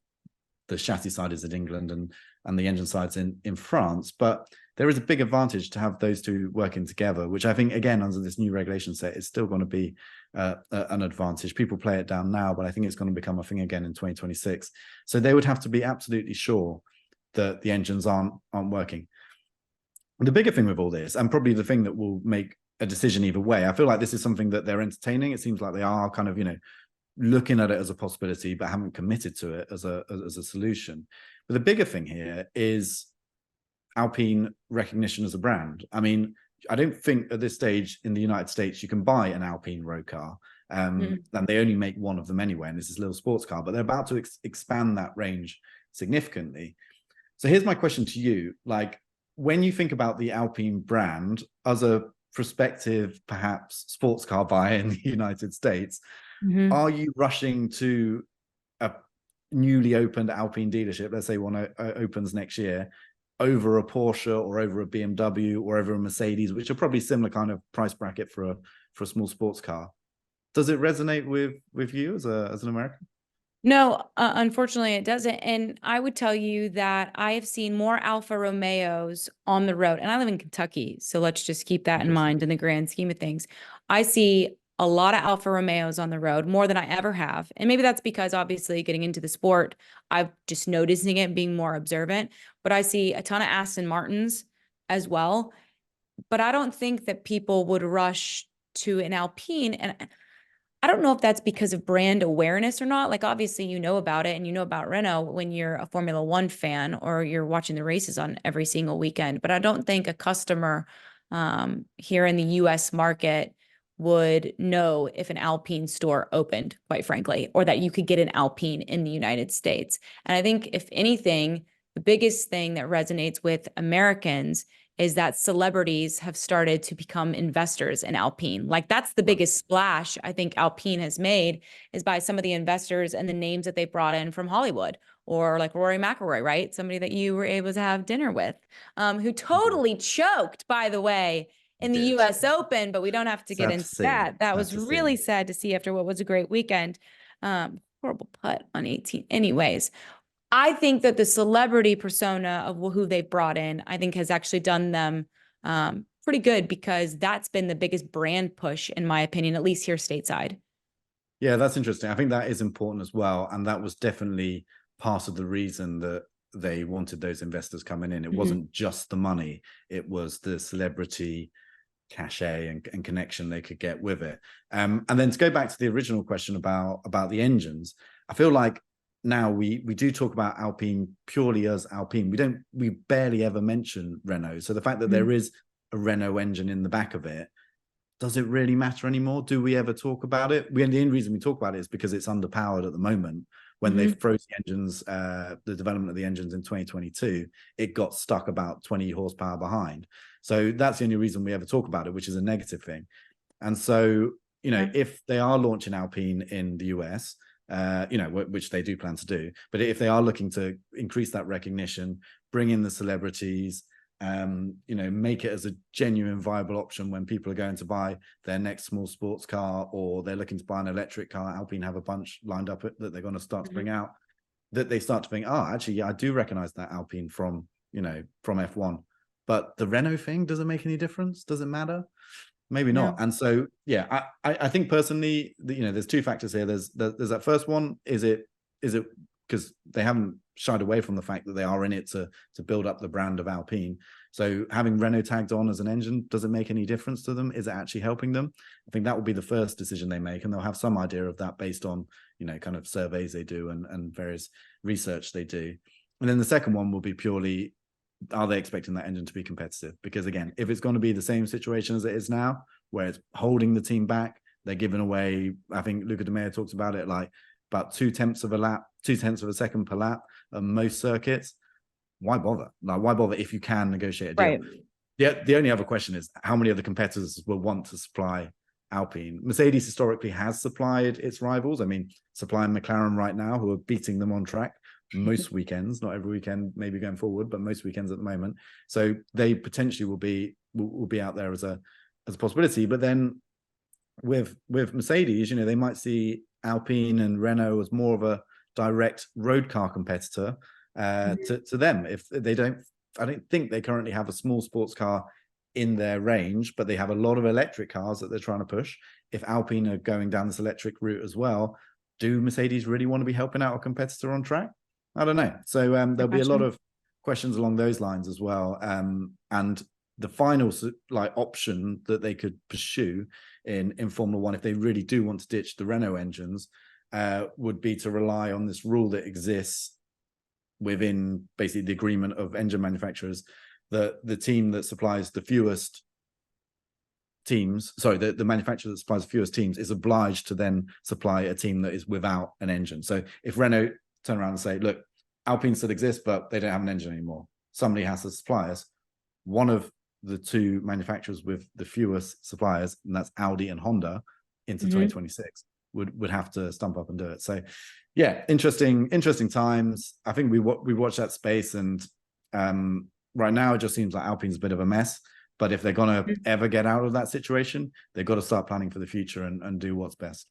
the chassis side is in England and the engine side's in France, but there is a big advantage to have those two working together, which I think, again, under this new regulation set, is still going to be an advantage. People play it down now, but I think it's going to become a thing again in 2026. So they would have to be absolutely sure that the engines aren't working. The bigger thing with all this, and probably the thing that will make a decision either way, I feel like this is something that they're entertaining. It seems like they are kind of, looking at it as a possibility, but haven't committed to it as a solution. But the bigger thing here is Alpine recognition as a brand. I mean, I don't think at this stage in the United States you can buy an Alpine road car, and they only make one of them anyway, and this is a little sports car, but they're about to expand that range significantly. So here's my question to you. Like, when you think about the Alpine brand as a prospective, perhaps, sports car buyer in the United States, are you rushing to a newly opened Alpine dealership, let's say one opens next year, over a Porsche or over a BMW or over a Mercedes, which are probably similar kind of price bracket for a small sports car? Does it resonate with you as an American? No, unfortunately it doesn't. And I would tell you that I have seen more Alfa Romeos on the road, and I live in Kentucky, so let's just keep that in mind in the grand scheme of things. I see a lot of Alfa Romeos on the road, more than I ever have. And maybe that's because, obviously, getting into the sport, I'm just noticing it, being more observant. But I see a ton of Aston Martins as well. But I don't think that people would rush to an Alpine. And I don't know if that's because of brand awareness or not. Like, obviously, you know about it, and you know about Renault when you're a Formula One fan or you're watching the races on every single weekend. But I don't think a customer here in the US market would know if an Alpine store opened, quite frankly, or that you could get an Alpine in the United States. And I think, if anything, the biggest thing that resonates with Americans is that celebrities have started to become investors in Alpine. Like, that's the biggest splash I think Alpine has made, is by some of the investors and the names that they brought in from Hollywood, or like Rory McIlroy, right? Somebody that you were able to have dinner with, who totally choked, by the way, in the US Open, but we don't have to get into that. That was really sad to see after what was a great weekend. Horrible putt on 18. Anyways, I think that the celebrity persona of who they've brought in, I think, has actually done them pretty good, because that's been the biggest brand push, in my opinion, at least here stateside. Yeah, that's interesting. I think that is important as well. And that was definitely part of the reason that they wanted those investors coming in. It wasn't just the money, it was the celebrity cachet and connection they could get with it. And then to go back to the original question about the engines, I feel like now we do talk about Alpine purely as Alpine. We barely ever mention Renault. So the fact that there is a Renault engine in the back of it, does it really matter anymore? Do we ever talk about it? The only reason we talk about it is because it's underpowered at the moment. When they froze the engines, the development of the engines in 2022, it got stuck about 20 horsepower behind. So that's the only reason we ever talk about it, which is a negative thing. And so, if they are launching Alpine in the US, which they do plan to do. But if they are looking to increase that recognition, bring in the celebrities, make it as a genuine viable option when people are going to buy their next small sports car, or they're looking to buy an electric car. Alpine have a bunch lined up that they're going to start to bring out, that they start to think, actually, yeah, I do recognize that Alpine from F1. But the Renault thing, does it make any difference? Does it matter? Maybe not. And so, yeah, I think personally, there's two factors here. There's that first one. Is it because they haven't shied away from the fact that they are in it to build up the brand of Alpine. So having Renault tagged on as an engine, does it make any difference to them? Is it actually helping them? I think that will be the first decision they make, and they'll have some idea of that based on, kind of surveys they do and various research they do. And then the second one will be purely, are they expecting that engine to be competitive? Because again, if it's going to be the same situation as it is now, where it's holding the team back, they're giving away, I think Luca De Meo talks about it, like about 0.2 of a second per lap on most circuits. Why bother? Like, why bother if you can negotiate a deal? Right. The only other question is how many other competitors will want to supply Alpine. Mercedes historically has supplied its rivals. I mean, supplying McLaren right now, who are beating them on track most weekends, not every weekend, maybe going forward, but most weekends at the moment. So they potentially will be out there as a possibility. But then with Mercedes, they might see Alpine and Renault as more of a direct road car competitor to them. If they I don't think they currently have a small sports car in their range, but they have a lot of electric cars that they're trying to push. If Alpine are going down this electric route as well, do Mercedes really want to be helping out a competitor on track? I don't know. So there'll be a lot of questions along those lines as well. And the final option that they could pursue in Formula One, if they really do want to ditch the Renault engines, would be to rely on this rule that exists within basically the agreement of engine manufacturers, that the team that supplies the fewest teams, the manufacturer that supplies the fewest teams is obliged to then supply a team that is without an engine. So if Renault turn around and say, look, Alpine still exists, but they don't have an engine anymore, somebody has to supply us. One of the two manufacturers with the fewest suppliers, and that's Audi and Honda, into 2026 would have to stump up and do it. So yeah, interesting times. I think we watch that space, and right now it just seems like Alpine's a bit of a mess. But if they're going to ever get out of that situation, they've got to start planning for the future and do what's best.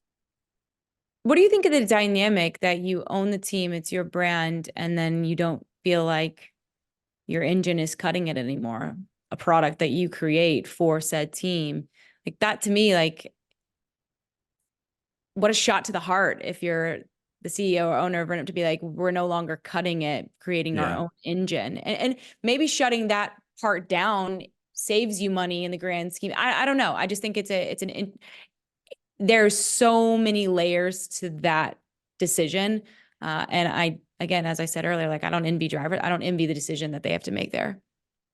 What do you think of the dynamic that you own the team, it's your brand, and then you don't feel like your engine is cutting it anymore? A product that you create for said team, like that, to me, like, what a shot to the heart if you're the CEO or owner of Renault, to be like, we're no longer cutting it, creating our own engine, and maybe shutting that part down saves you money in the grand scheme. I don't know. I just think there's so many layers to that decision. And again, as I said earlier, like, I don't envy drivers. I don't envy the decision that they have to make there.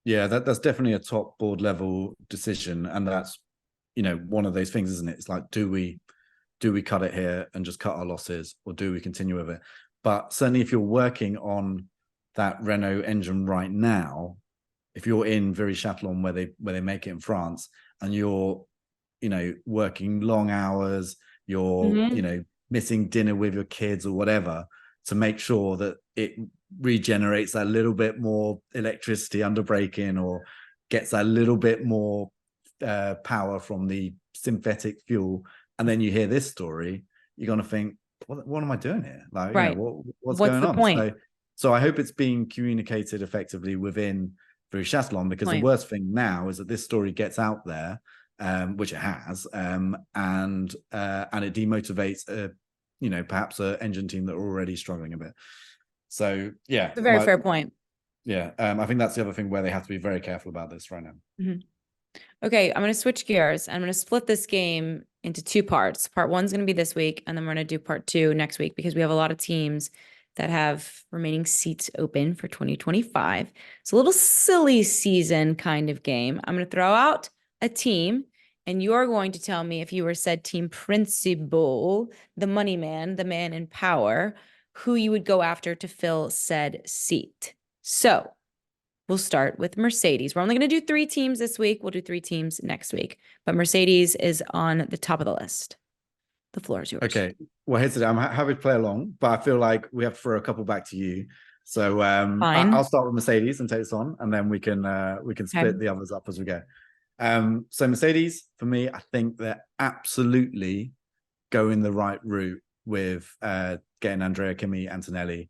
Yeah, that's definitely a top board level decision. And that's, one of those things, isn't it? It's like, do we cut it here and just cut our losses, or do we continue with it? But certainly if you're working on that Renault engine right now, if you're in Viry-Châtillon where they make it in France, and you're, working long hours, you're, missing dinner with your kids or whatever, to make sure that it regenerates that little bit more electricity under braking, or gets that little bit more power from the synthetic fuel. And then you hear this story, you're going to think, what am I doing here? Like, right. What's going the on? Point? So I hope it's being communicated effectively within Viry-Châtillon, because the worst thing now is that this story gets out there, which it has, and it demotivates perhaps an engine team that are already struggling a bit. So yeah, it's a very fair point. Yeah, I think that's the other thing where they have to be very careful about this right now. Okay, I'm going to switch gears. I'm going to split this game into two parts. Part one's going to be this week, and then we're going to do part two next week, because we have a lot of teams that have remaining seats open for 2025. It's a little silly season kind of game. I'm going to throw out a team, and you're going to tell me if you were said team principal, the money man, the man in power, who you would go after to fill said seat. So we'll start with Mercedes. We're only going to do 3 teams this week. We'll do 3 teams next week, but Mercedes is on the top of the list. The floor is yours. Okay. Well, here's the thing. I'm happy to play along, but I feel like we have to throw a couple back to you. So I'll start with Mercedes and take this on, and then we can split the others up as we go. So Mercedes, for me, I think they're absolutely going the right route with getting Andrea Kimi Antonelli.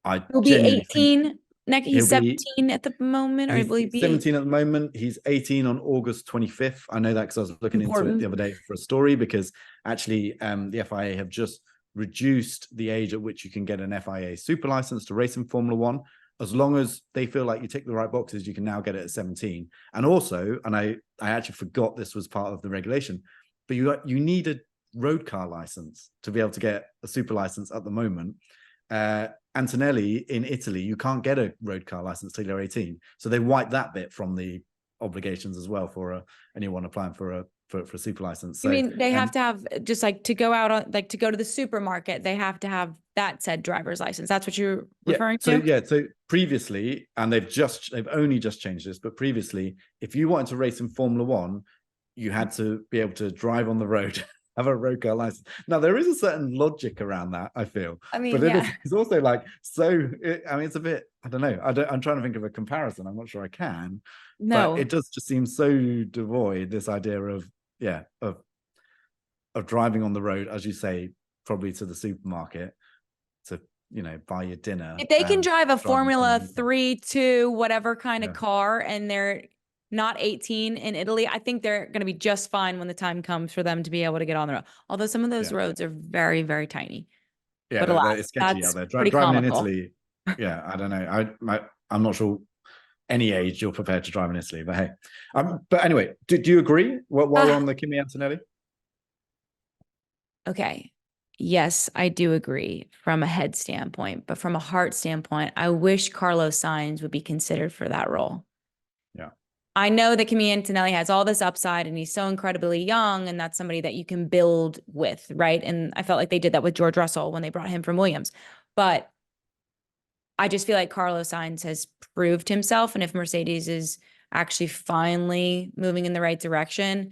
He'll be 18 next. He's 17 at the moment, or will he be 17 at the moment? He's 18 on August 25th. I know that because I was looking into it the other day for a story, because actually the FIA have just reduced the age at which you can get an FIA super license to race in Formula One. As long as they feel like you tick the right boxes, you can now get it at 17. And also, and I actually forgot this was part of the regulation, but you need a road car license to be able to get a super license at the moment. Antonelli in Italy, you can't get a road car license till you're 18. So they wiped that bit from the obligations as well for anyone applying for a super license. So, I mean, they have to have, just like to go out on, like to go to the supermarket, they have to have that said driver's license. That's what you're referring to? So previously, and they've only just changed this, but previously, if you wanted to race in Formula One, you had to be able to drive on the road, have a road car license. Now, there is a certain logic around that, I feel. I mean, but it's also like, it's a bit, I don't know. I'm trying to think of a comparison. I'm not sure I can. No. But it does just seem so devoid, this idea of driving on the road, as you say, probably to the supermarket to, buy your dinner. If they can drive a Formula 3, 2, whatever kind of car, and they're not 18 in Italy, I think they're going to be just fine when the time comes for them to be able to get on the road. Although some of those roads are very, very tiny. Yeah, but it's sketchy out there. Driving in Italy, I don't know. I'm not sure any age you're prepared to drive in Italy, but hey. But anyway, do you agree while we're on the Kimi Antonelli? Okay. Yes, I do agree from a head standpoint, but from a heart standpoint, I wish Carlos Sainz would be considered for that role. Yeah. I know that Kimi Antonelli has all this upside and he's so incredibly young, and that's somebody that you can build with, right? And I felt like they did that with George Russell when they brought him from Williams. But I just feel like Carlos Sainz has proved himself. And if Mercedes is actually finally moving in the right direction,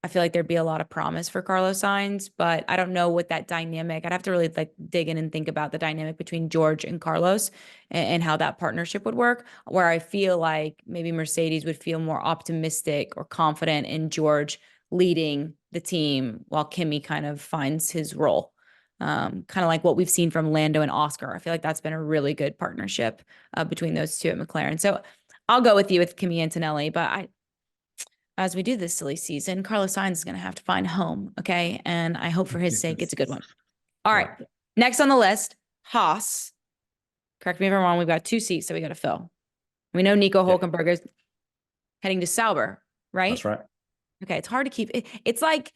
I feel like there'd be a lot of promise for Carlos Sainz, but I don't know what that dynamic, I'd have to really dig in and think about the dynamic between George and Carlos and how that partnership would work, where I feel like maybe Mercedes would feel more optimistic or confident in George leading the team while Kimi kind of finds his role. Kind of like what we've seen from Lando and Oscar. I feel like that's been a really good partnership between those two at McLaren. So I'll go with you with Kimi Antonelli, but as we do this silly season, Carlos Sainz is going to have to find a home, okay? And I hope for his sake it's a good one. All right. Next on the list, Haas. Correct me if I'm wrong. We've got 2 seats that we got to fill. We know Nico Hülkenberg is heading to Sauber, right? That's right. Okay, it's hard to keep. It's like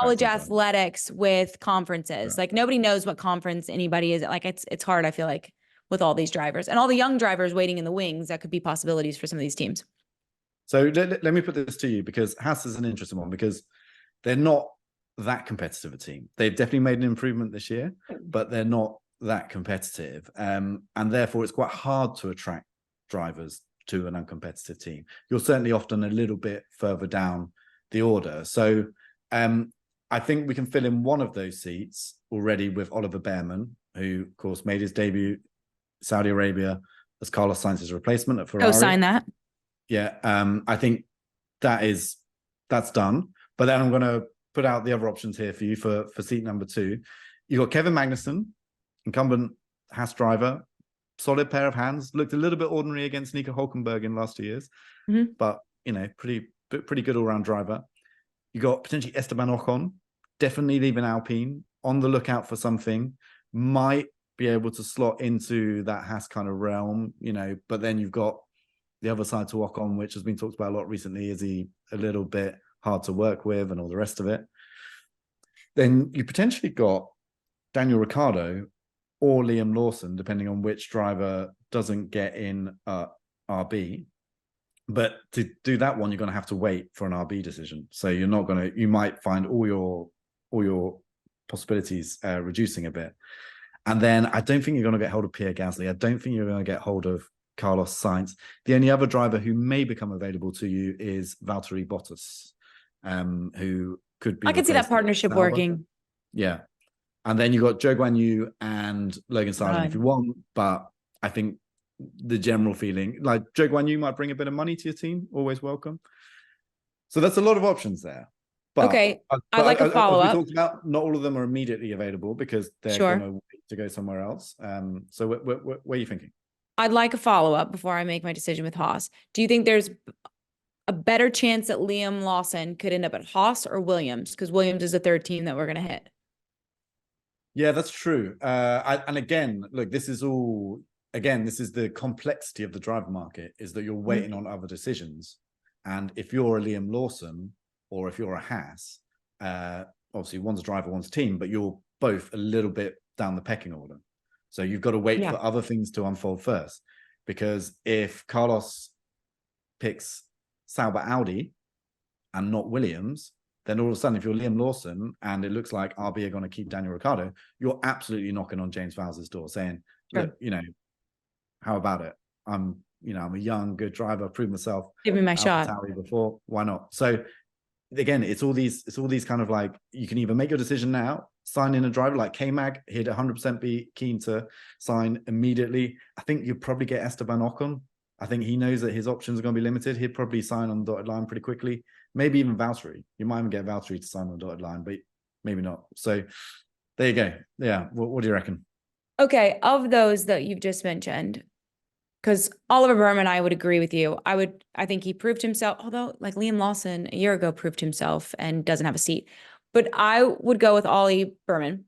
college athletics with conferences. Like nobody knows what conference anybody is. Like it's hard, I feel like, with all these drivers and all the young drivers waiting in the wings. That could be possibilities for some of these teams. So let me put this to you, because Haas is an interesting one, because they're not that competitive a team. They've definitely made an improvement this year, but they're not that competitive. And therefore, it's quite hard to attract drivers to an uncompetitive team. You're certainly often a little bit further down the order. So I think we can fill in one of those seats already with Oliver Behrman, who, of course, made his debut Saudi Arabia as Carlos Sainz's replacement at Ferrari. Co-sign that. Yeah, I think that's done. But then I'm going to put out the other options here for you for seat number 2. You've got Kevin Magnussen, incumbent Haas driver, solid pair of hands, looked a little bit ordinary against Nico Hülkenberg in the last 2 years, but, pretty good all-round driver. You got potentially Esteban Ocon, definitely leaving Alpine, on the lookout for something, might be able to slot into that Haas kind of realm, but then you've got the other side to Ocon, which has been talked about a lot recently. Is he a little bit hard to work with and all the rest of it? Then you potentially got Daniel Ricciardo or Liam Lawson, depending on which driver doesn't get in RB. But to do that one, you're going to have to wait for an RB decision. So you might find all your possibilities reducing a bit. And then I don't think you're going to get hold of Pierre Gasly. I don't think you're going to get hold of Carlos Sainz. The only other driver who may become available to you is Valtteri Bottas, who could be. I could see that partnership working. Yeah. And then you got Zhou Guanyu and Logan Sargent if you want, but I think the general feeling, like Zhou Guanyu might bring a bit of money to your team, always welcome. So that's a lot of options there. But, okay, I'd like a follow-up. As we talked about, not all of them are immediately available because they're going to wait to go somewhere else. So what are you thinking? I'd like a follow-up before I make my decision with Haas. Do you think there's a better chance that Liam Lawson could end up at Haas or Williams? Because Williams is the third team that we're going to hit. Yeah, that's true. And again, look, this is the complexity of the driver market, is that you're waiting on other decisions. And if you're a Liam Lawson or if you're a Haas, obviously one's a driver, one's a team, but you're both a little bit down the pecking order. So you've got to wait for other things to unfold first. Because if Carlos picks Sauber Audi and not Williams, then all of a sudden, if you're Liam Lawson and it looks like RB are going to keep Daniel Ricciardo, you're absolutely knocking on James Vowles' door saying, look, how about it? I'm a young, good driver, proved myself. Give me my shot. Before, why not? So again, it's all these kind of like, you can either make your decision now, sign in a driver like K-Mag, he'd 100% be keen to sign immediately. I think you'd probably get Esteban Ocon. I think he knows that his options are going to be limited. He'd probably sign on the dotted line pretty quickly. Maybe even Valtteri. You might even get Valtteri to sign on the dotted line, but maybe not. So there you go. Yeah. What do you reckon? Okay. Of those that you've just mentioned, because Oliver Berman, I would agree with you. I think he proved himself, although like Liam Lawson a year ago proved himself and doesn't have a seat. But I would go with Ollie Berman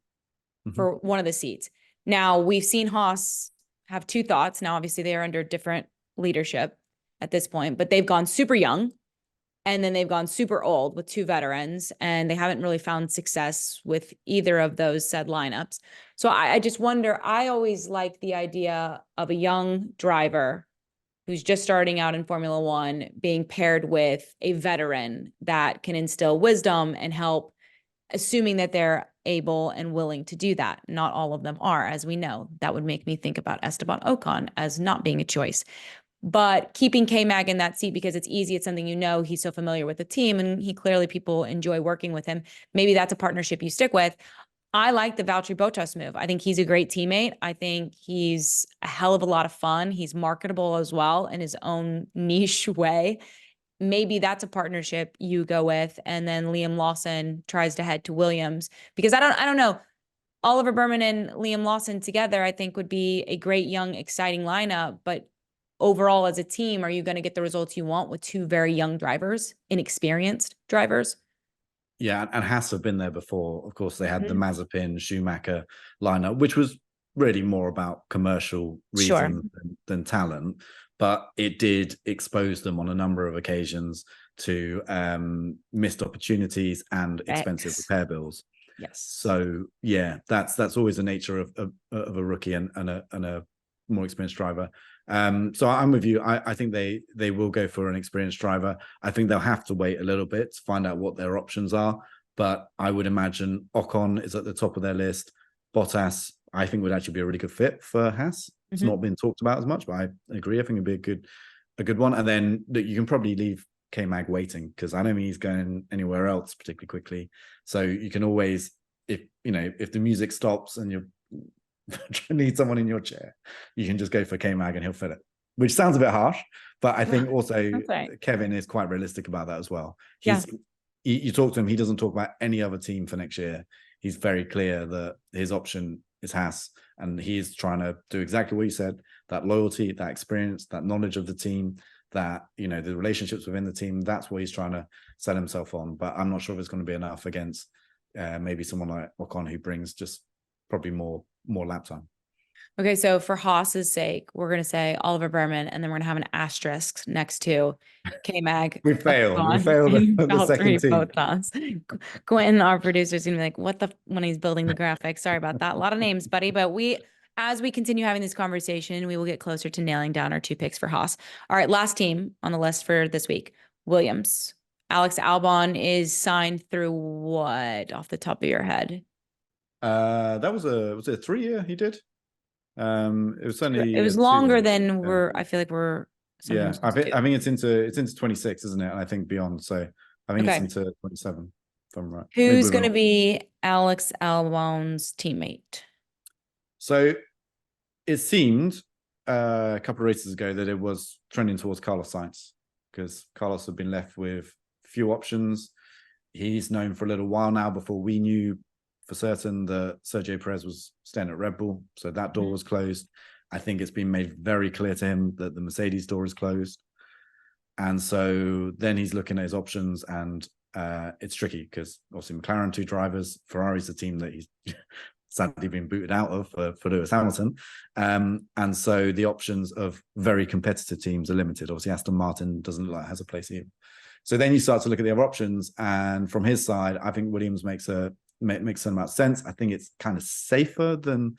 for one of the seats. Now, we've seen Haas have two thoughts. Now, obviously, they are under different leadership at this point, but they've gone super young and then they've gone super old with two veterans, and they haven't really found success with either of those said lineups. So I just wonder, I always like the idea of a young driver who's just starting out in Formula One being paired with a veteran that can instill wisdom and help, assuming that they're able and willing to do that. Not all of them are, as we know. That would make me think about Esteban Ocon as not being a choice. But keeping K-Mag in that seat because it's easy, it's something he's so familiar with the team, and people enjoy working with him. Maybe that's a partnership you stick with. I like the Valtteri Bottas move. I think he's a great teammate. I think he's a hell of a lot of fun. He's marketable as well in his own niche way. Maybe that's a partnership you go with, and then Liam Lawson tries to head to Williams, because I don't know. Oliver Berman and Liam Lawson together, I think, would be a great young, exciting lineup. But overall, as a team, are you going to get the results you want with two very young drivers, inexperienced drivers? Yeah, and Haas have been there before. Of course, they had the Mazepin Schumacher lineup, which was really more about commercial reasons than talent. But it did expose them on a number of occasions to missed opportunities and expensive repair bills. Yes. So yeah, that's always the nature of a rookie and a more experienced driver. So I'm with you. I think they will go for an experienced driver. I think they'll have to wait a little bit to find out what their options are. But I would imagine Ocon is at the top of their list. Bottas, I think, would actually be a really good fit for Haas. It's not been talked about as much, but I agree. I think it'd be a good one. And then you can probably leave K-Mag waiting, because I don't think he's going anywhere else particularly quickly. So you can always, if the music stops and you need someone in your chair, you can just go for K-Mag and he'll fill it. Which sounds a bit harsh, but I think also Kevin is quite realistic about that as well. You talk to him, he doesn't talk about any other team for next year. He's very clear that his option is Haas, and he's trying to do exactly what you said, that loyalty, that experience, that knowledge of the team, that, the relationships within the team. That's what he's trying to sell himself on. But I'm not sure if it's going to be enough against maybe someone like Ocon, who brings just probably more lap time. Okay, so for Haas's sake, we're going to say Oliver Berman, and then we're going to have an asterisk next to K-Mag. We failed the second team. Quentin, our producer, is going to be like, when he's building the graphics. Sorry about that. A lot of names, buddy. But as we continue having this conversation, we will get closer to nailing down our two picks for Haas. All right, last team on the list for this week, Williams. Alex Albon is signed through what, off the top of your head? That was it a 3-year he did? It was certainly, it was longer than I feel like we're. Yeah, I think it's into 26, isn't it? And I think beyond. So I think it's into 27. if I'm right. Who's going to be Alex Albon's teammate? So it seemed a couple of races ago that it was trending towards Carlos Sainz, because Carlos had been left with few options. He's known for a little while now, before we knew for certain that Sergio Perez was staying at Red Bull. So that door was closed. I think it's been made very clear to him that the Mercedes door is closed. And so then he's looking at his options, and it's tricky because obviously McLaren, 2 drivers, Ferrari's the team that he's sadly been booted out of for Lewis Hamilton. And so the options of very competitive teams are limited. Obviously, Aston Martin doesn't look like it has a place here. So then you start to look at the other options, and from his side, I think Williams makes some amount of sense. I think it's kind of safer than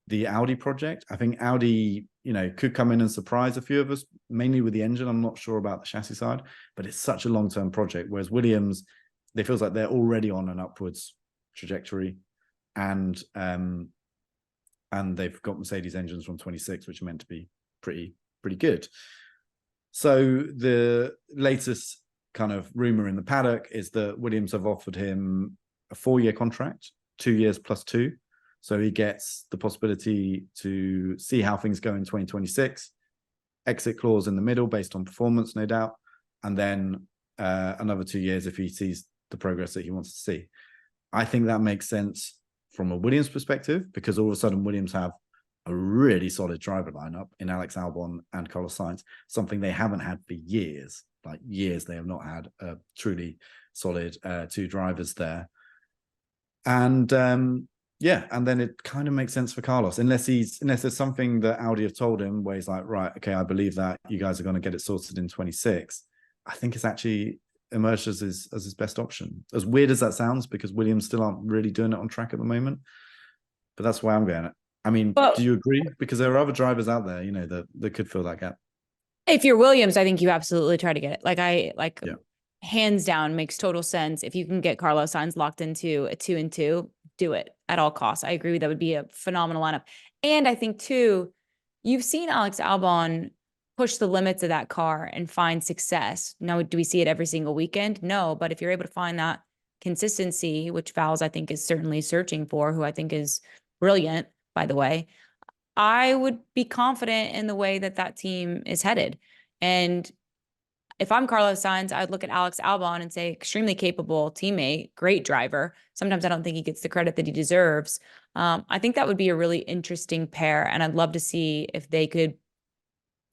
the Audi project. I think Audi, could come in and surprise a few of us, mainly with the engine. I'm not sure about the chassis side, but it's such a long-term project. Whereas Williams, it feels like they're already on an upwards trajectory, and they've got Mercedes engines from 26, which are meant to be pretty good. So the latest kind of rumor in the paddock is that Williams have offered him a 4-year contract, 2 years plus 2. So he gets the possibility to see how things go in 2026, exit clause in the middle based on performance, no doubt, and then another 2 years if he sees the progress that he wants to see. I think that makes sense from a Williams perspective, because all of a sudden Williams have a really solid driver lineup in Alex Albon and Carlos Sainz, something they haven't had for years. Like years, they have not had a truly solid 2 drivers there. And and then it kind of makes sense for Carlos, unless there's something that Audi have told him where he's like, right, okay, I believe that you guys are going to get it sorted in 26. I think it's actually emerged as his best option. As weird as that sounds, because Williams still aren't really doing it on track at the moment. But that's why I'm going. I mean, do you agree? Because there are other drivers out there, that could fill that gap. If you're Williams, I think you absolutely try to get it. Hands down, makes total sense. If you can get Carlos Sainz locked into a 2-2, do it at all costs. I agree that would be a phenomenal lineup. And I think too, you've seen Alex Albon push the limits of that car and find success. Now, do we see it every single weekend? No, but if you're able to find that consistency, which Vowles I think is certainly searching for, who I think is brilliant, by the way, I would be confident in the way that team is headed. And if I'm Carlos Sainz, I'd look at Alex Albon and say, extremely capable teammate, great driver. Sometimes I don't think he gets the credit that he deserves. I think that would be a really interesting pair. And I'd love to see if they could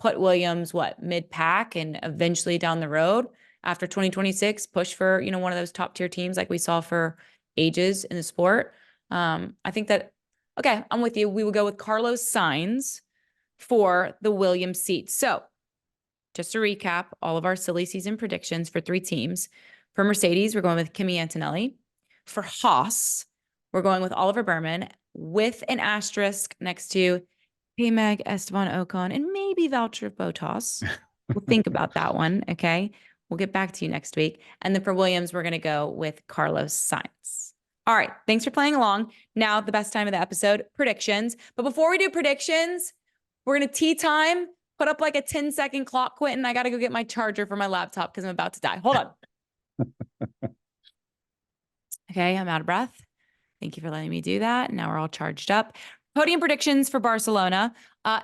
put Williams, mid-pack, and eventually down the road after 2026, push for, one of those top tier teams like we saw for ages in the sport. I think that, okay, I'm with you. We will go with Carlos Sainz for the Williams seat. So just to recap all of our silly season predictions for 3 teams. For Mercedes, we're going with Kimi Antonelli. For Haas, we're going with Oliver Baumann with an asterisk next to P-Mag, Esteban Ocon, and maybe Valtteri Bottas. We'll think about that one, okay? We'll get back to you next week. And then for Williams, we're going to go with Carlos Sainz. All right, thanks for playing along. Now, the best time of the episode, predictions. But before we do predictions, we're going to tea time. Put up like a 10-second clock, Quentin. I got to go get my charger for my laptop because I'm about to die. Hold on. Okay, I'm out of breath. Thank you for letting me do that. Now we're all charged up. Podium predictions for Barcelona.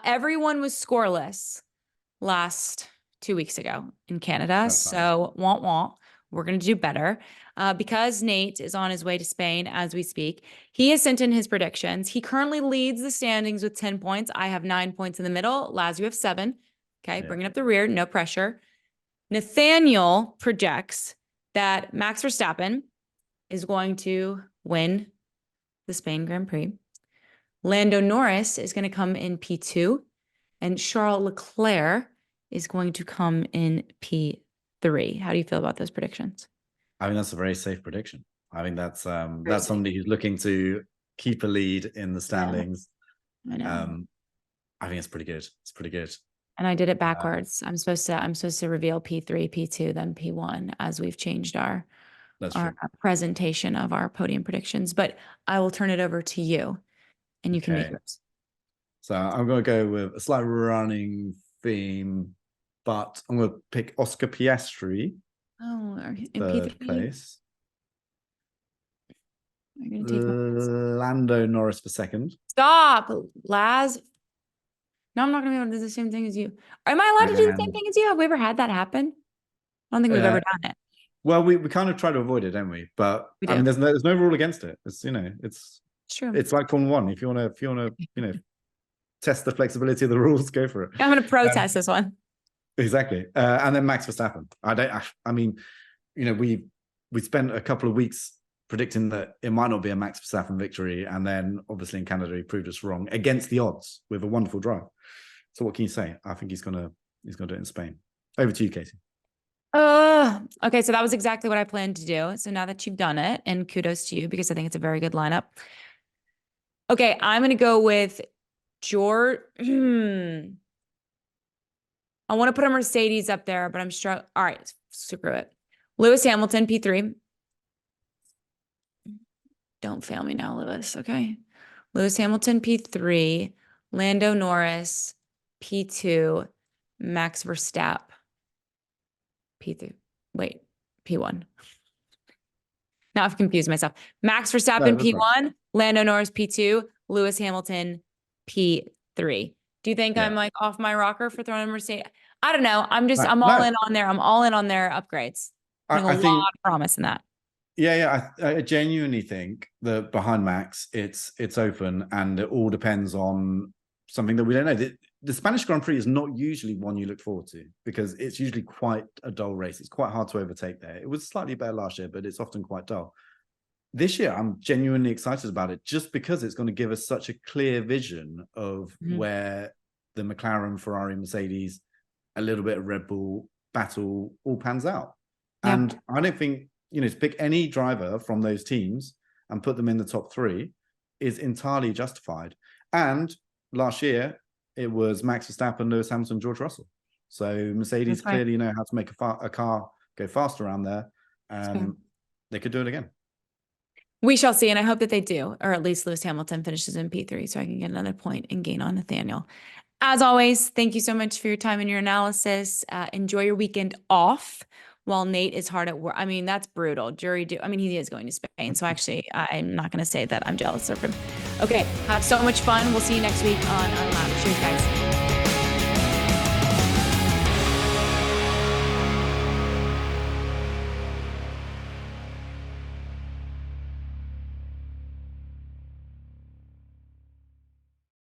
Everyone was scoreless last 2 weeks ago in Canada. So, we're going to do better. Because Nate is on his way to Spain as we speak, he has sent in his predictions. He currently leads the standings with 10 points. I have 9 points in the middle. Laz, you have 7. Okay, bringing up the rear, no pressure. Nathaniel projects that Max Verstappen is going to win the Spain Grand Prix. Lando Norris is going to come in P2, and Charles Leclerc is going to come in P3. How do you feel about those predictions? I mean, that's a very safe prediction. I think that's somebody who's looking to keep a lead in the standings. Yeah, I know. I think it's pretty good. It's pretty good. And I did it backwards. I'm supposed to reveal P3, P2, then P1 as we've changed our presentation of our podium predictions. But I will turn it over to you, and you can make yours. So I'm going to go with a slight running theme, but I'm going to pick Oscar Piastri. Oh, in third P3 place. I'm gonna take Lando Norris for second. Stop, Laz. No, I'm not gonna be able to do the same thing as you. Am I allowed to do the same thing as you? Have we ever had that happen? I don't think we've ever done it. Well, we kind of try to avoid it, don't we? But We I do. mean, there's no rule against it. It's It's true. it's like Formula One. If you wanna test the flexibility of the rules, go for it. I'm gonna protest this one. Exactly. And then Max Verstappen. I mean, we spent a couple of weeks predicting that it might not be a Max Verstappen victory, and then obviously in Canada he proved us wrong against the odds with a wonderful drive. So what can you say? I think he's gonna do it in Spain. Over to you, Katie. Okay, so that was exactly what I planned to do. So now that you've done it, and kudos to you because I think it's a very good lineup. Okay, I'm gonna go with George. I want to put a Mercedes up there, but I'm struggling. All right, screw it. Lewis Hamilton, P3. Don't fail me now, Lewis, okay? Lewis Hamilton, P3. Lando Norris, P2. Max Verstappen, P2. Wait, P1. Now I've confused myself. Max Verstappen, P1. Right. Lando Norris, P2. Lewis Hamilton, P3. Do you think I'm like off my rocker for throwing a Mercedes? I don't know. I'm all in on there. I'm all in on their upgrades. I think a lot of promise in that. Yeah. I genuinely think that behind Max, it's open, and it all depends on something that we don't know. The Spanish Grand Prix is not usually one you look forward to because it's usually quite a dull race. It's quite hard to overtake there. It was slightly better last year, but it's often quite dull. This year, I'm genuinely excited about it just because it's going to give us such a clear vision of where the McLaren, Ferrari, Mercedes, a little bit of Red Bull battle all pans out. Yeah. And I don't think, to pick any driver from those teams and put them in the top three is entirely justified. And last year, it was Max Verstappen, Lewis Hamilton, George Russell. So Mercedes clearly know how to make a car go fast around there. They could do it again. We shall see, and I hope that they do, or at least Lewis Hamilton finishes in P3 so I can get another point and gain on Nathaniel. As always, thank you so much for your time and your analysis. Enjoy your weekend off while Nate is hard at work. I mean, that's brutal. He is going to Spain, so actually, I'm not going to say that I'm jealous of him. Okay, have so much fun. We'll see you next week on Unlapped. Cheers, guys.